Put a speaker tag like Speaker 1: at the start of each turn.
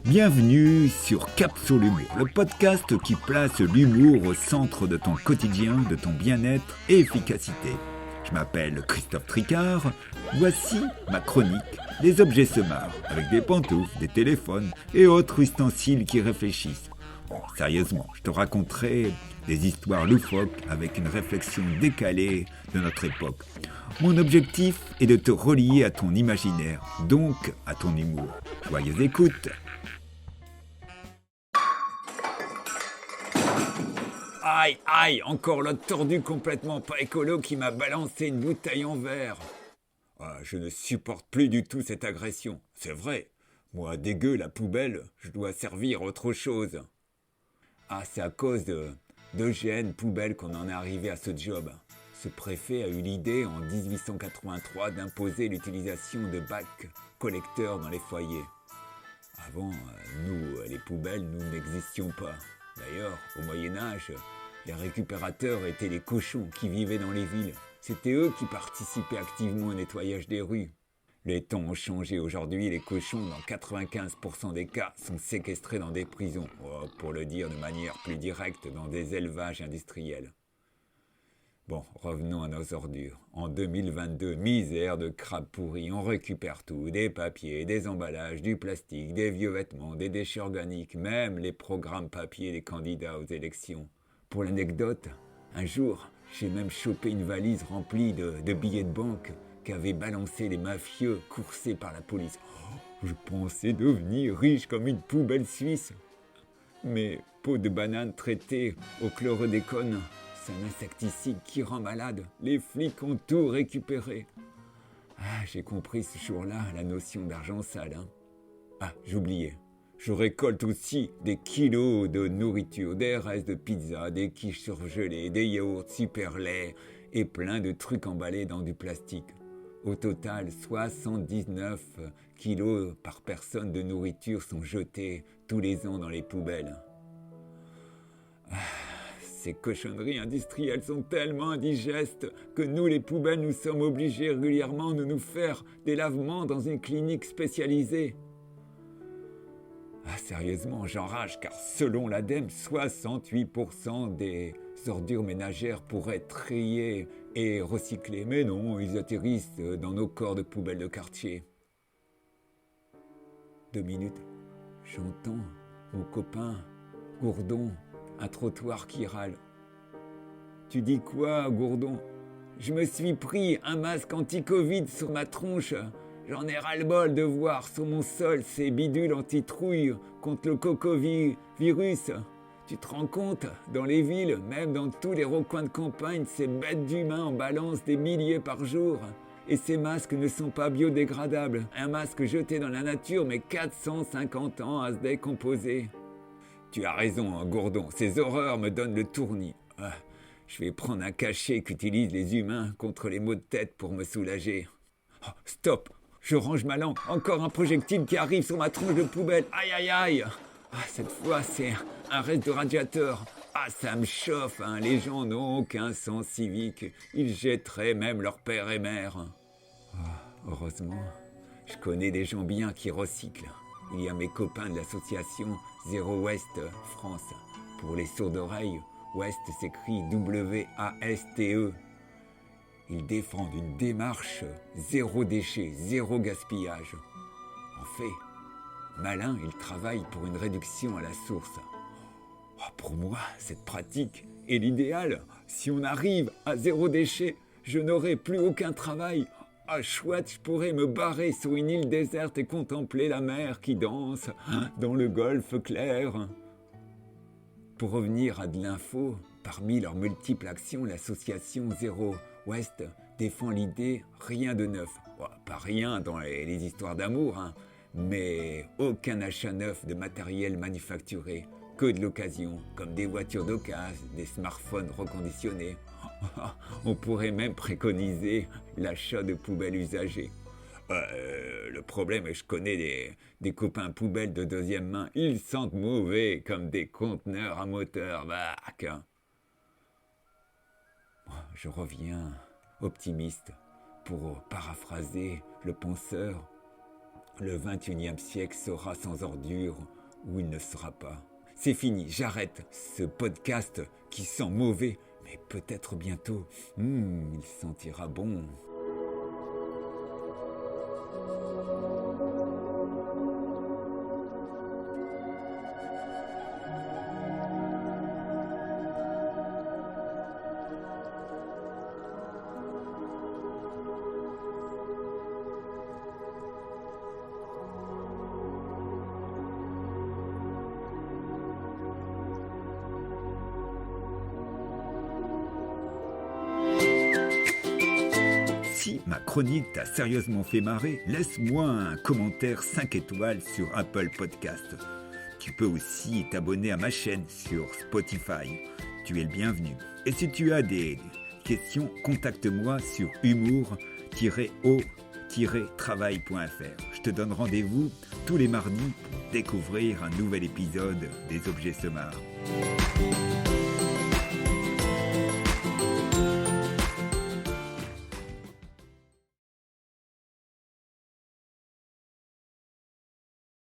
Speaker 1: Bienvenue sur Cap sur l'humour, le podcast qui place l'humour au centre de ton quotidien, de ton bien-être et efficacité. Je m'appelle Christophe Tricard, voici ma chronique des objets se marrent, avec des pantoufles, des téléphones et autres ustensiles qui réfléchissent. Bon, sérieusement, je te raconterai des histoires loufoques avec une réflexion décalée de notre époque. Mon objectif est de te relier à ton imaginaire, donc à ton humour. Joyeuse écoute! Aïe, aïe, encore l'autre tordu complètement pas écolo qui m'a balancé une bouteille en verre. Ah, je ne supporte plus du tout cette agression. C'est vrai, moi dégueu la poubelle, je dois servir autre chose. Ah, c'est à cause d'Eugène Poubelle qu'on en est arrivé à ce job. Ce préfet a eu l'idée en 1883 d'imposer l'utilisation de bacs collecteurs dans les foyers. Avant, nous, les poubelles, nous n'existions pas. D'ailleurs, au Moyen-Âge, les récupérateurs étaient les cochons qui vivaient dans les villes. C'était eux qui participaient activement au nettoyage des rues. Les temps ont changé. Aujourd'hui, les cochons, dans 95% des cas, sont séquestrés dans des prisons. Pour le dire de manière plus directe, dans des élevages industriels. Bon, revenons à nos ordures. En 2022, misère de crabes pourris, on récupère tout, des papiers, des emballages, du plastique, des vieux vêtements, des déchets organiques, même les programmes papier des candidats aux élections. Pour l'anecdote, un jour, j'ai même chopé une valise remplie de billets de banque qu'avaient balancé les mafieux coursés par la police. Je pensais devenir riche comme une poubelle suisse. Mes peaux de banane traitées au chlordécone, c'est un insecticide qui rend malade. Les flics ont tout récupéré. Ah, j'ai compris ce jour-là la notion d'argent sale. Ah, j'oubliais. Je récolte aussi des kilos de nourriture, des restes de pizza, des quiches surgelées, des yaourts super laids et plein de trucs emballés dans du plastique. Au total, 79 kilos par personne de nourriture sont jetés tous les ans dans les poubelles. Ces cochonneries industrielles sont tellement indigestes que nous, les poubelles, nous sommes obligés régulièrement de nous faire des lavements dans une clinique spécialisée. Ah, sérieusement, j'enrage car selon l'ADEME, 68% des ordures ménagères pourraient être triées et recyclées. Mais non, ils atterrissent dans nos corps de poubelles de quartier. 2 minutes, j'entends mon copain Gourdon, un trottoir qui râle. Tu dis quoi, Gourdon? Je me suis pris un masque anti-Covid sur ma tronche. J'en ai ras-le-bol de voir sur mon sol ces bidules anti-trouille contre le cocovirus. Tu te rends compte? Dans les villes, même dans tous les recoins de campagne, ces bêtes d'humains en balancent des milliers par jour. Et ces masques ne sont pas biodégradables. Un masque jeté dans la nature met 450 ans à se décomposer. Tu as raison, Gourdon, ces horreurs me donnent le tournis. Je vais prendre un cachet qu'utilisent les humains contre les maux de tête pour me soulager. Oh, stop, je range ma langue. Encore un projectile qui arrive sur ma tronche de poubelle. Aïe, aïe, aïe. Cette fois, c'est un reste de radiateur. Ça me chauffe, hein. Les gens n'ont aucun sens civique. Ils jetteraient même leur père et mère. Heureusement, je connais des gens bien qui recyclent. Il y a mes copains de l'association Zéro Waste France. Pour les sourds d'oreille, Waste s'écrit W-A-S-T-E. Ils défendent une démarche zéro déchet, zéro gaspillage. En fait, malin, ils travaillent pour une réduction à la source. Pour moi, cette pratique est l'idéal. Si on arrive à zéro déchet, je n'aurai plus aucun travail. Chouette, je pourrais me barrer sur une île déserte et contempler la mer qui danse dans le golfe clair. Pour revenir à de l'info, parmi leurs multiples actions, l'association Zéro Waste défend l'idée rien de neuf. Pas rien dans les histoires d'amour, mais aucun achat neuf de matériel manufacturé, que de l'occasion, comme des voitures d'occasion, des smartphones reconditionnés. On pourrait même préconiser l'achat de poubelles usagées. Le problème est que je connais des copains poubelles de deuxième main. Ils sentent mauvais comme des conteneurs à moteur. je reviens optimiste pour paraphraser le penseur. Le 21e siècle sera sans ordure ou il ne sera pas. C'est fini, j'arrête ce podcast qui sent mauvais, mais peut-être bientôt, il sentira bon. Si ma chronique t'a sérieusement fait marrer, laisse-moi un commentaire 5 étoiles sur Apple Podcast. Tu peux aussi t'abonner à ma chaîne sur Spotify. Tu es le bienvenu. Et si tu as des questions, contacte-moi sur humour-o-travail.fr. Je te donne rendez-vous tous les mardis pour découvrir un nouvel épisode des Objets Semars.